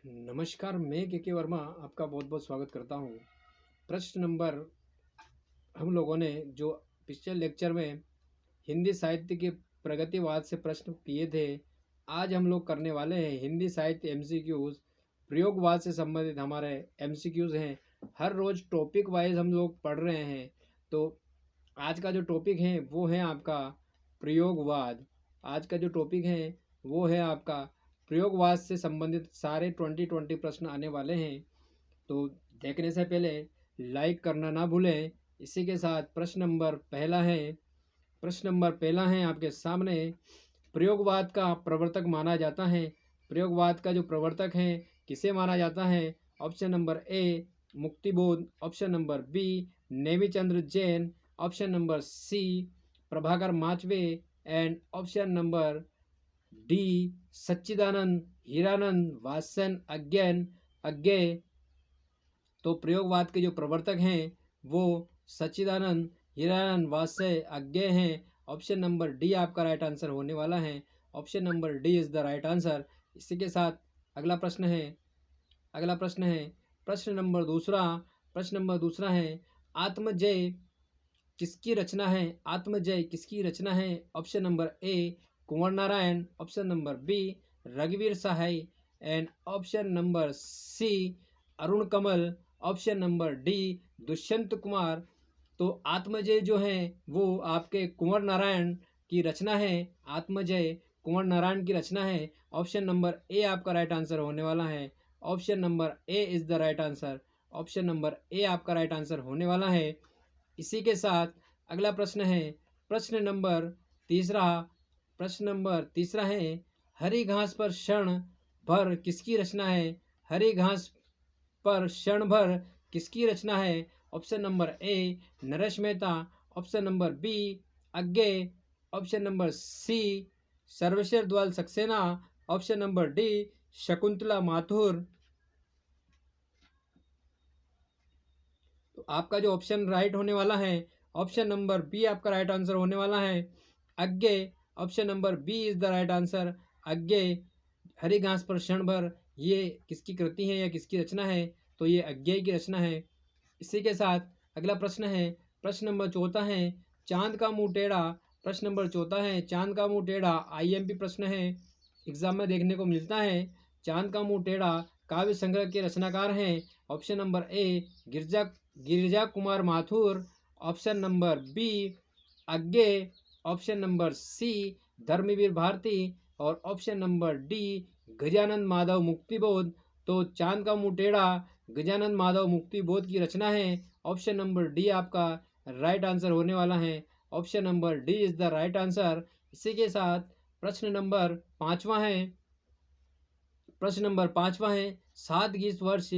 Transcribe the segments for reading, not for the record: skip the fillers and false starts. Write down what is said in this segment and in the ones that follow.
नमस्कार, मैं के वर्मा आपका बहुत-बहुत स्वागत करता हूँ। प्रश्न नंबर हम लोगों ने जो पिछले लेक्चर में हिंदी साहित्य के प्रगतिवाद से प्रश्न किए थे, आज हम लोग करने वाले हैं हिंदी साहित्य एमसीक्यूज़। प्रयोगवाद से संबंधित हमारे एमसीक्यूज़ हैं। हर रोज़ टॉपिक वाइज़ हम लोग पढ़ रहे हैं। तो आज का जो टॉपिक है वो है आपका प्रयोगवाद। आज का जो टॉपिक है वो है आपका प्रयोगवाद से संबंधित सारे 2020 प्रश्न आने वाले हैं। तो देखने से पहले लाइक करना ना भूलें। इसी के साथ प्रश्न नंबर पहला है आपके सामने। प्रयोगवाद का प्रवर्तक माना जाता है। प्रयोगवाद का जो प्रवर्तक है किसे माना जाता है? Option number A Muktibodh, option number B Nemichandra Jain, option number C Prabhakar Machwe and option number D Sachchidanand Hiranand Vasan Agyeya. तो प्रयोगवाद के जो प्रवर्तक हैं वो सच्चिदानंद हीरानंद वास्य अज्ञेय हैं। ऑप्शन नंबर डी आपका राइट आंसर होने वाला है। Option number D is the right answer. इसी के साथ अगला प्रश्न है प्रश्न नंबर दूसरा है आत्मजय किसकी रचना है? आत्मजय किसकी रचना है? Option number A Kunwar Narayan, option number B रघुवीर Sahay and option number C Arun Kamal, option number D Dushyant Kumar. तो आत्मजय जो है वो आपके कुंवर नारायण की रचना है। आत्मजय कुंवर नारायण की रचना है। ऑप्शन नंबर ए आपका राइट आंसर होने वाला है। Option number A is the right answer. Option number A आपका राइट आंसर होने वाला है। इसी के साथ अगला प्रश्न है प्रश्न नंबर तीसरा है हरी घास पर क्षण भर किसकी रचना है? हरी घास पर क्षण भर किसकी रचना है? Option number A Naresh Mehta, option number B Agyeya, option number C Sarveshwar Dwal Saxena, option number D Shakuntala Mathur. तो आपका जो ऑप्शन राइट होने वाला है ऑप्शन नंबर बी आपका राइट आंसर होने वाला है Agyeya. Option number B is the right answer Agyeya. हरी घास पर क्षण भर ये किसकी कृति है या किसकी रचना है? तो ये अज्ञेय की रचना है। इसी के साथ अगला प्रश्न है प्रश्न नंबर चौथा है चांद का मुंह टेढ़ा। प्रश्न नंबर चौथा है चांद का मुंह टेढ़ा आईएमपी प्रश्न है, एग्जाम में देखने को मिलता है। चांद का मुंह टेढ़ा काव्य संग्रह के रचनाकार हैं। Option number A Girija Kumar Mathur, option number B Agyeya, option number C Dharamvir Bharati और option number D Gajanand Madhav Muktibodh. तो चांद का मुंह टेढ़ा गजानंद माधव मुक्तिबोध की रचना है। ऑप्शन नंबर डी आपका राइट आंसर होने वाला है। Option number D is the right answer. इसी के साथ प्रश्न नंबर पांचवा है सात गीत वर्ष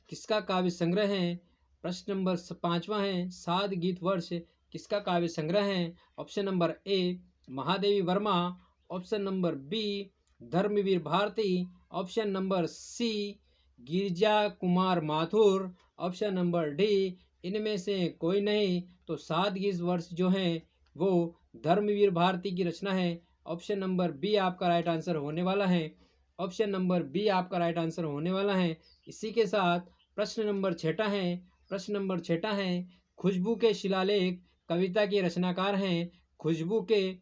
किसका काव्य संग्रह है? प्रश्न नंबर पांचवा है सात गीत वर्ष किसका काव्य संग्रह है? Option number A Mahadevi Verma, option number B Dharamvir Bharati, option number C Girija Kumar Mathur, option number D इनमें से कोई नहीं। तो सात गीत वर्ष जो हैं वो धर्मवीर भारती की रचना है। ऑप्शन नंबर बी आपका राइट आंसर होने वाला है। ऑप्शन नंबर बी आपका राइट आंसर होने वाला है। इसी के साथ प्रश्न नंबर छठा है खुशबू के शिलालेख कविता के रचनाकार हैं। खुशबू के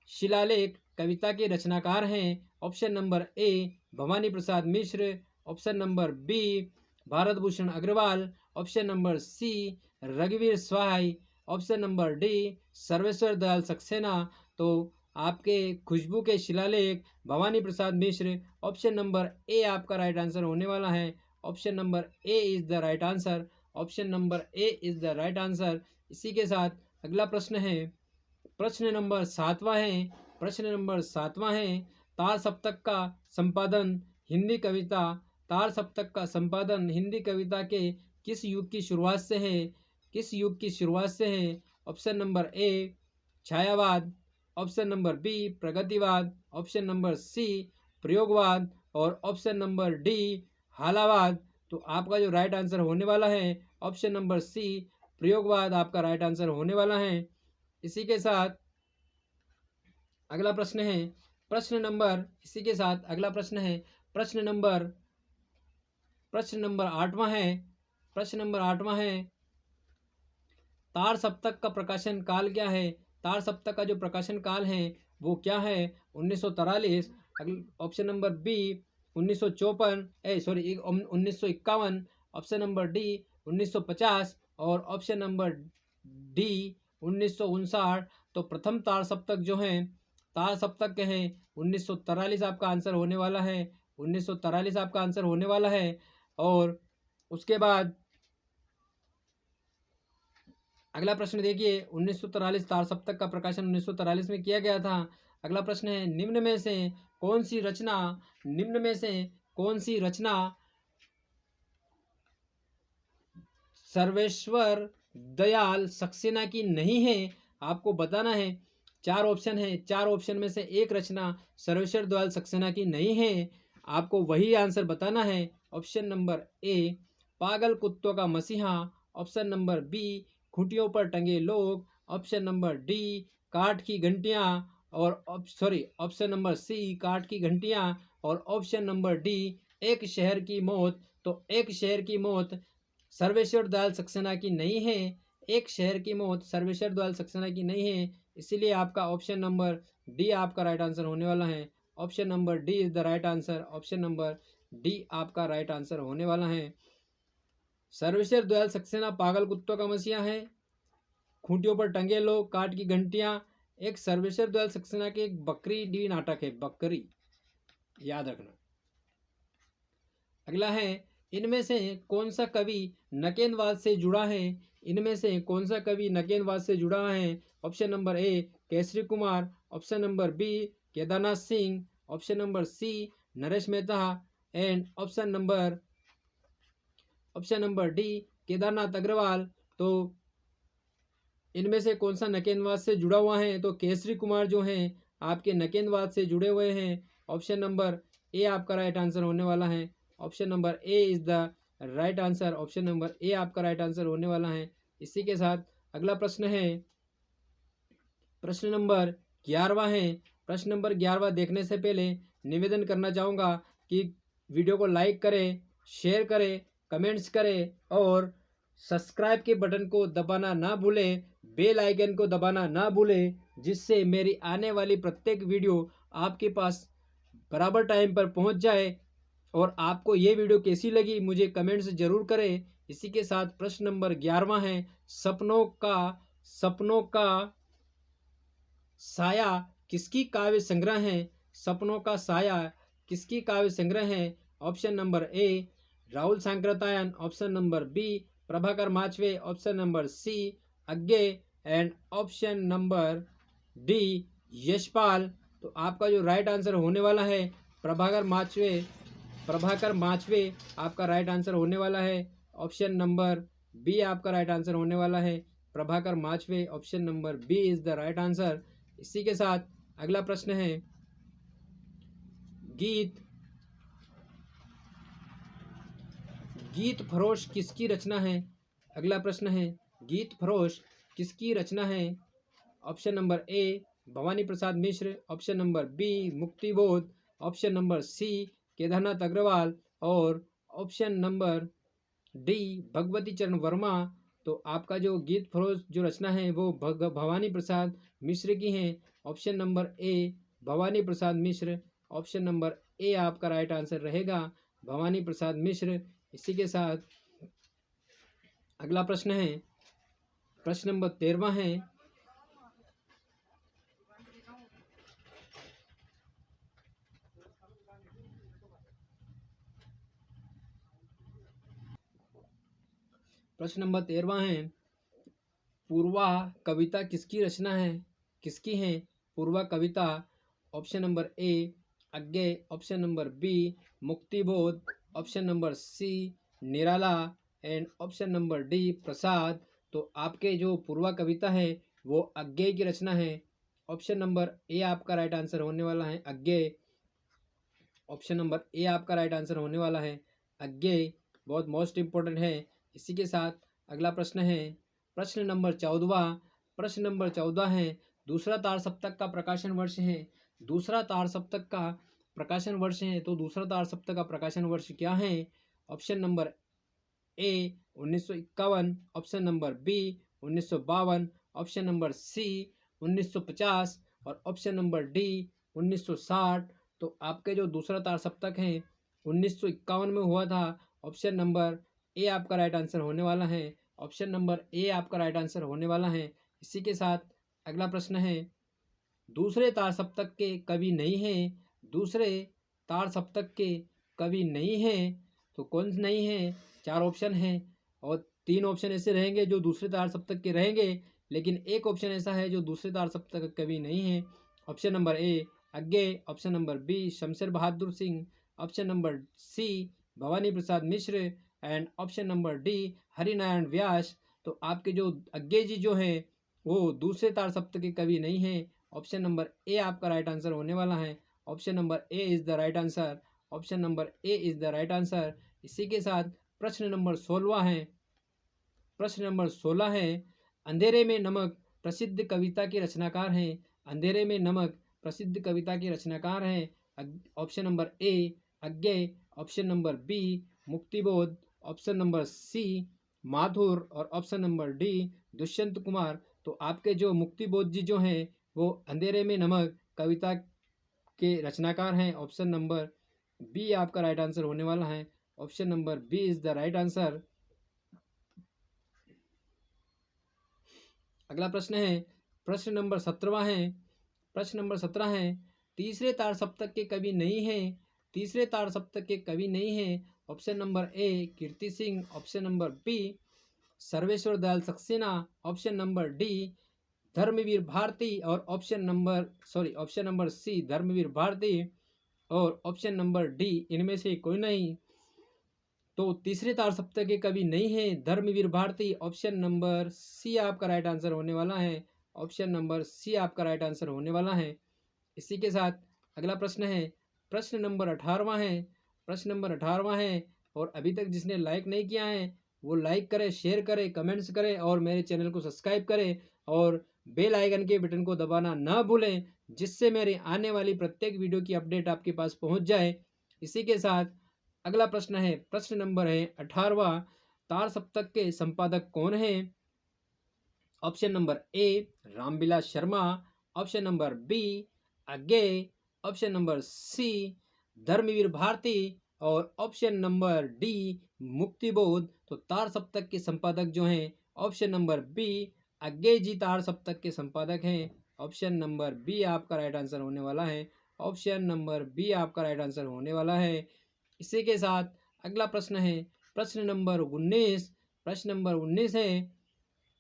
शिलालेख कविता के रचनाकार हैं। Option number A Bhawani Prasad Mishra, option number B Bharat Bhushan Agarwal, option number C रघुवीर Sahay, option number D Sarveshwar Dayal Saxena. तो आपके खुशबू के शिलालेख Bhawani Prasad Mishra, option number A आपका राइट आंसर होने वाला है। Option number A is the right answer. Option number A is the right answer. इसी के साथ अगला प्रश्न है प्रश्न नंबर सातवां है तार सप्तक का संपादन हिंदी कविता के किस युग की शुरुआत से है? ऑप्शन नंबर ए छायावाद, ऑप्शन नंबर बी प्रगतिवाद, ऑप्शन नंबर सी प्रयोगवाद और ऑप्शन नंबर डी हालावाद। तो आपका जो राइट आंसर होने वाला है ऑप्शन नंबर सी प्रयोगवाद आपका राइट आंसर होने वाला है। इसी के साथ अगला प्रश्न है इसी के साथ अगला प्रश्न है प्रश्न नंबर 8वां है। प्रश्न नंबर 8वां है, तार सप्तक का प्रकाशन काल क्या है? तार सप्तक का जो प्रकाशन काल है वो क्या है? 1943, option number B 1951, option number D 1950 और ऑप्शन नंबर डी 1959। तो प्रथम तार सप्तक जो है, तार सप्तक के हैं 1943 आपका आंसर होने वाला है। 1943 आपका आंसर होने वाला है। और उसके बाद अगला प्रश्न देखिए, 1943 तार सप्तक का प्रकाशन 1943 में किया गया था। अगला प्रश्न है, निम्न में से कौन सी रचना सर्वेश्वर दयाल सक्सेना की नहीं है? आपको बताना है। 4 ऑप्शन है, 4 ऑप्शन में से एक रचना सर्वेश्वर दयाल सक्सेना की नहीं है। आपको वही आंसर बताना है। ऑप्शन नंबर ए पागल कुत्तों का मसीहा, ऑप्शन नंबर बी खूंटियों पर टंगे लोग, ऑप्शन नंबर डी काठ की घंटियां और ऑप्शन नंबर सी काठ की घंटियां और ऑप्शन नंबर डी एक शहर की मौत। तो एक शहर की मौत सर्वेश्वर दयाल सक्सेना की नहीं है। एक शहर की मौत सर्वेश्वर दयाल सक्सेना की नहीं है। इसीलिए आपका ऑप्शन नंबर डी आपका राइट आंसर होने वाला है। Option number D is the right answer. Option number D आपका राइट आंसर होने वाला है। सर्वेश्वर दयाल सक्सेना पागल कुत्तों का मसीहा है, खूंटियों पर टंगे लोग, काठ की घंटियां एक सर्वेश्वर दयाल सक्सेना के एक बकरी डी नाटक है। बकरी याद रखना। अगला है, इनमें से कौन सा कवि नकेनवाद से जुड़ा है? इनमें से कौन सा कवि नकेनवाद से जुड़ा है? Option number A Kesari Kumar, option number B Kedarnath Singh, option number C Naresh Mehta and option number D Kedarnath Agrawal. तो इनमें से कौन सा नकेनवाद से जुड़ा हुआ है? तो केसरी कुमार जो हैं आपके नकेनवाद से जुड़े हुए हैं। ऑप्शन नंबर ए आपका राइट आंसर होने वाला है। Option number A is the right answer. Option number A आपका राइट आंसर होने वाला है। इसी के साथ अगला प्रश्न है प्रश्न नंबर 11वां है। प्रश्न नंबर 11वां देखने से पहले निवेदन करना चाहूँगा कि वीडियो को लाइक करें, शेयर करें, कमेंट्स करें और सब्सक्राइब के बटन को दबाना ना भूलें, बेल आइकन को दबाना ना भूलें, जिससे मेरी आने वाली प्रत्येक वीडियो आपके पास बराबर टाइम पर पहुंच जाए। और आपको ये वीडियो कैसी लगी मुझे कमेंट्स जरूर करें। इसी के साथ प्रश्न नंबर 11वां है, सपनों का साया किसकी काव्य संग्रह है? सपनों का साया किसकी काव्य संग्रह है? Option number A Rahul Sankrityayan, option number B Prabhakar Machwe, option number C Agyeya and option number D Yashpal. तो आपका जो राइट आंसर होने वाला है प्रभाकर माचवे आपका राइट आंसर होने वाला है। ऑप्शन नंबर बी आपका राइट आंसर होने वाला है, Prabhakar Machwe. Option number B is the right answer. इसी के साथ अगला प्रश्न है, गीत फरोश किसकी रचना है? अगला प्रश्न है, गीत फरोश किसकी रचना है? Option number A Bhawani Prasad Mishra, option number B Muktibodh, option number C Kedarnath Agrawal और ऑप्शन नंबर डी भगवती चरण वर्मा। तो आपका जो गीत फरोश जो रचना है वो भवानी प्रसाद मिश्र की है। Option number A Bhawani Prasad Mishra. Option number A आपका राइट आंसर रहेगा, भवानी प्रसाद मिश्र। इसी के साथ अगला प्रश्न है, प्रश्न नंबर 13वां है, प्रश्न नंबर 13वां है, पूर्वा कविता किसकी रचना है? किसकी है पूर्वा कविता? Option number A Agyeya, option number B Muktibodh, option number C Nirala and option number D Prasad. तो आपके जो पूर्वा कविता है वो अज्ञे की रचना है। ऑप्शन नंबर ए आपका राइट आंसर होने वाला है, अज्ञे। ऑप्शन नंबर ए आपका राइट आंसर होने वाला है, अज्ञे। बहुत मोस्ट इंपॉर्टेंट है। इसी के साथ अगला प्रश्न है, प्रश्न नंबर 14वां। प्रश्न नंबर 14 है, दूसरा तार सप्तक का प्रकाशन वर्ष है। दूसरा तार सप्तक का प्रकाशन वर्ष है, तो दूसरा तार सप्तक का प्रकाशन वर्ष क्या है? Option number A 1951, option number B 1952, option number C 1950 और ऑप्शन नंबर डी 1960। तो आपके जो दूसरा तार सप्तक है 1951 में हुआ था। ऑप्शन नंबर ए आपका राइट आंसर होने वाला है। ऑप्शन नंबर ए आपका राइट आंसर होने वाला है। इसी के साथ अगला प्रश्न है, दूसरे तार सप्तक के कवि नहीं हैं। दूसरे तार सप्तक के कवि नहीं हैं, तो कौन नहीं है? 4 ऑप्शन हैं और 3 ऑप्शन ऐसे रहेंगे जो दूसरे तार सप्तक के रहेंगे, लेकिन एक ऑप्शन ऐसा है जो दूसरे तार सप्तक का कवि नहीं है। Option number A Agyeya, option number B Shamsher Bahadur Singh, option number C Bhawani Prasad Mishra and option number D Harinarayan Vyas. तो आपके जो अज्ञे जी जो हैं वो दूसरे तार सप्तक के कवि नहीं है। ऑप्शन नंबर ए आपका राइट आंसर होने वाला है। Option number A is the right answer. Option number A is the right answer. इसी के साथ प्रश्न नंबर 16 है। प्रश्न नंबर 16 है, अंधेरे में नमक प्रसिद्ध कविता के रचनाकार हैं। अंधेरे में नमक प्रसिद्ध कविता के रचनाकार हैं। Option number A Agyeya, option number B Muktibodh, option number C Madhur और option number D Dushyant Kumar. तो आपके जो मुक्तिबोध जी जो हैं वो अंधेरे में नमक कविता के रचनाकार हैं। ऑप्शन नंबर बी आपका राइट आंसर होने वाला है। Option number B is the right answer. अगला प्रश्न है, प्रश्न नंबर 17 है। प्रश्न नंबर 17 है, तीसरे तार सप्तक के कवि नहीं हैं। तीसरे तार सप्तक के कवि नहीं हैं। Option number A Kirti Singh, option number B Sarveshwar Dayal Saxena, option number D Dharamvir Bharati और option number C Dharamvir Bharati और ऑप्शन नंबर डी इनमें से कोई नहीं। तो तीसरे तार सप्तक के कवि नहीं है Dharamvir Bharati. Option number C आपका राइट आंसर होने वाला है। ऑप्शन नंबर सी आपका राइट आंसर होने वाला है। इसी के साथ अगला प्रश्न है, प्रश्न नंबर 18वां है। प्रश्न नंबर 18वां है और अभी तक जिसने लाइक नहीं किया है वो लाइक करे, शेयर करे, कमेंट्स करे और मेरे चैनल को सब्सक्राइब करे और बेल आइकन के बटन को दबाना ना भूलें, जिससे मेरे आने वाली प्रत्येक वीडियो की अपडेट आपके पास पहुंच जाए। इसी के साथ अगला प्रश्न है, प्रश्न नंबर है 18वां, तार सप्तक के संपादक कौन हैं? Option number A Ramvilas Sharma, option number B Agyeya, option number C Dharamvir Bharati और ऑप्शन नंबर डी मुक्तिबोध। तो तार सप्तक के संपादक जो हैं ऑप्शन नंबर बी अज्ञे जी तार सप्तक के संपादक हैं। ऑप्शन नंबर बी आपका राइट आंसर होने वाला है। ऑप्शन नंबर बी आपका राइट आंसर होने वाला है। इसी के साथ अगला प्रश्न है, प्रश्न नंबर 19। प्रश्न नंबर 19 है,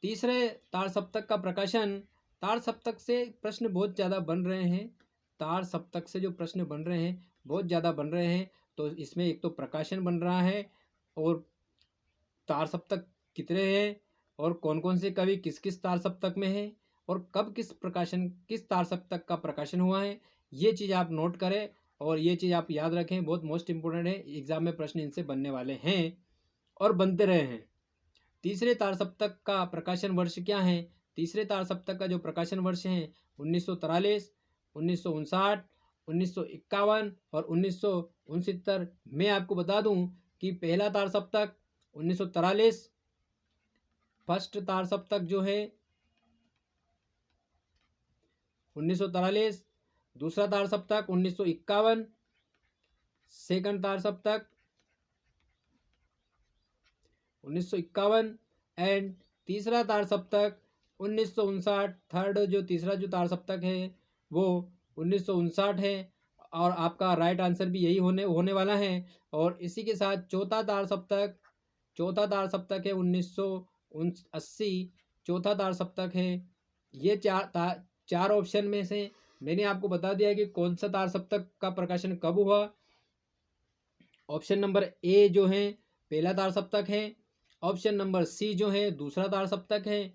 तीसरे तार सप्तक का प्रकाशन। तार सप्तक से प्रश्न बहुत ज़्यादा बन रहे हैं। तार सप्तक से जो प्रश्न बन रहे हैं बहुत ज़्यादा बन रहे हैं। तो इसमें एक तो प्रकाशन बन रहा है और तार सप्तक कितने हैं और कौन कौन से कवि किस किस तार सप्तक में हैं और कब किस तार सप्तक का प्रकाशन हुआ है, ये चीज़ आप नोट करें और ये चीज़ आप याद रखें, बहुत मोस्ट इंपॉर्टेंट है। एग्जाम में प्रश्न इनसे बनने वाले हैं और बनते रहे हैं। तीसरे तार सप्तक का प्रकाशन वर्ष क्या है? तीसरे तार सप्तक का जो प्रकाशन वर्ष है 1943, 1959, 1951 और 1969। मैं आपको बता दूं कि पहला तार सप्तक 1943, फर्स्ट तार सप्तक जो है 1943, दूसरा तार सप्तक 1951, सेकंड तार सप्तक 1951 एंड तीसरा तार सप्तक 1959। थर्ड जो तीसरा जो तार सप्तक है वो 1959 है और आपका राइट आंसर भी यही होने वाला है। और इसी के साथ चौथा तार सप्तक है 1980। चौथा तार सप्तक है। ये चार ऑप्शन में से मैंने आपको बता दिया कि कौन सा तार सप्तक का प्रकाशन कब हुआ। ऑप्शन नंबर ए जो है पहला तार सप्तक है, ऑप्शन नंबर सी जो है दूसरा तार सप्तक है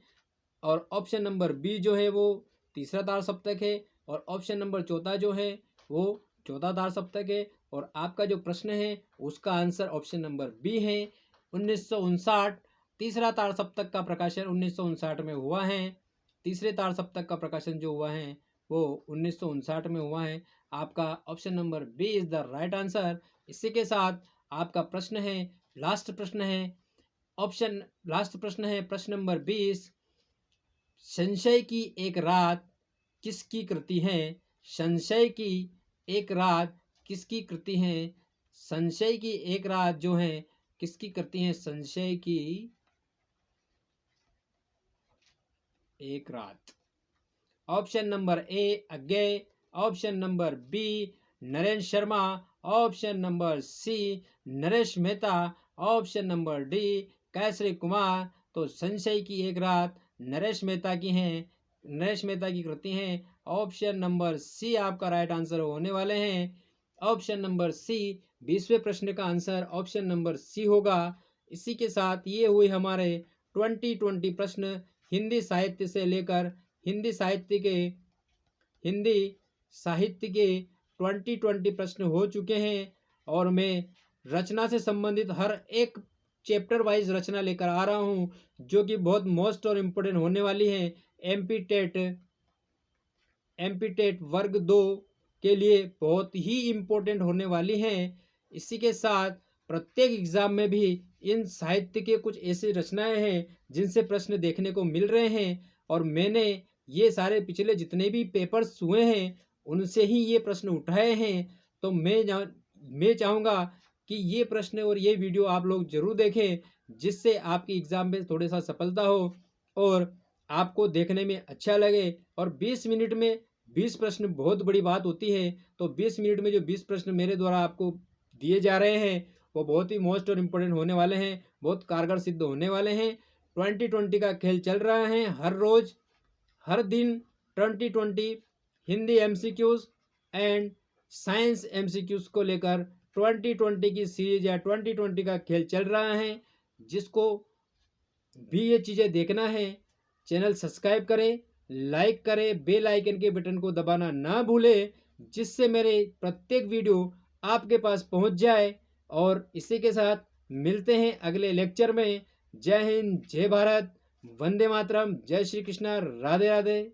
और ऑप्शन नंबर बी जो है वो तीसरा तार सप्तक है और ऑप्शन नंबर चौथा जो है वो चौथा तार सप्तक है। और आपका जो प्रश्न है उसका आंसर ऑप्शन नंबर बी है 1959। तीसरा तार सप्तक का प्रकाशन 1959 में हुआ है। तीसरे तार सप्तक का प्रकाशन जो हुआ है वो 1959 में हुआ है। आपका option number B is the right answer. इसी के साथ आपका प्रश्न है, लास्ट प्रश्न है, लास्ट प्रश्न है प्रश्न नंबर 20। संशय की एक रात किसकी कृति है? संशय की एक रात किसकी कृति है? संशय की एक रात जो है किसकी कृति है? संशय की एक रात। Option number A Agyeya, option number B Narendra Sharma, option number C Naresh Mehta, option number D Kesari Kumar. तो संशय की एक रात नरेश मेहता की है, नरेश मेहता की कृति है। ऑप्शन नंबर सी आपका राइट आंसर होने वाले हैं। ऑप्शन नंबर सी 20वें प्रश्न का आंसर ऑप्शन नंबर सी होगा। इसी के साथ ये हुई हमारे 2020 प्रश्न हिंदी साहित्य से लेकर हिंदी साहित्य के 2020 प्रश्न हो चुके हैं और मैं रचना से संबंधित हर एक चैप्टर वाइज रचना लेकर आ रहा हूं जो कि बहुत मोस्ट और इम्पोर्टेंट होने वाली है एमपी टेट वर्ग 2 के लिए बहुत ही इम्पोर्टेंट होने वाली है। इसी के साथ प्रत्येक एग्जाम में भी इन साहित्य के कुछ ऐसी रचनाएं हैं जिनसे प्रश्न देखने को मिल रहे हैं और मैंने ये सारे पिछले जितने भी पेपर्स हुए हैं उनसे ही ये प्रश्न उठाए हैं। तो मैं चाहूँगा कि ये प्रश्न और ये वीडियो आप लोग जरूर देखें जिससे आपकी एग्ज़ाम में थोड़ा सा सफलता हो और आपको देखने में अच्छा लगे। और 20 मिनट में 20 प्रश्न बहुत बड़ी बात होती है। तो 20 मिनट में जो 20 प्रश्न मेरे द्वारा आपको दिए जा रहे हैं वो बहुत ही मोस्ट और इम्पोर्टेंट होने वाले हैं, बहुत कारगर सिद्ध होने वाले हैं। 2020 का खेल चल रहा है, हर रोज़ हर दिन 2020 Hindi MCQs and science MCQs को लेकर 2020 की सीरीज या 2020 का खेल चल रहा है। जिसको भी ये चीज़ें देखना है चैनल सब्सक्राइब करें, लाइक करें, बेल आइकन के बटन को दबाना ना भूलें जिससे मेरे प्रत्येक वीडियो आपके पास पहुंच जाए। और इसी के साथ मिलते हैं अगले लेक्चर में। जय हिंद, जय भारत, वंदे मातरम, जय श्री कृष्णा, राधे राधे।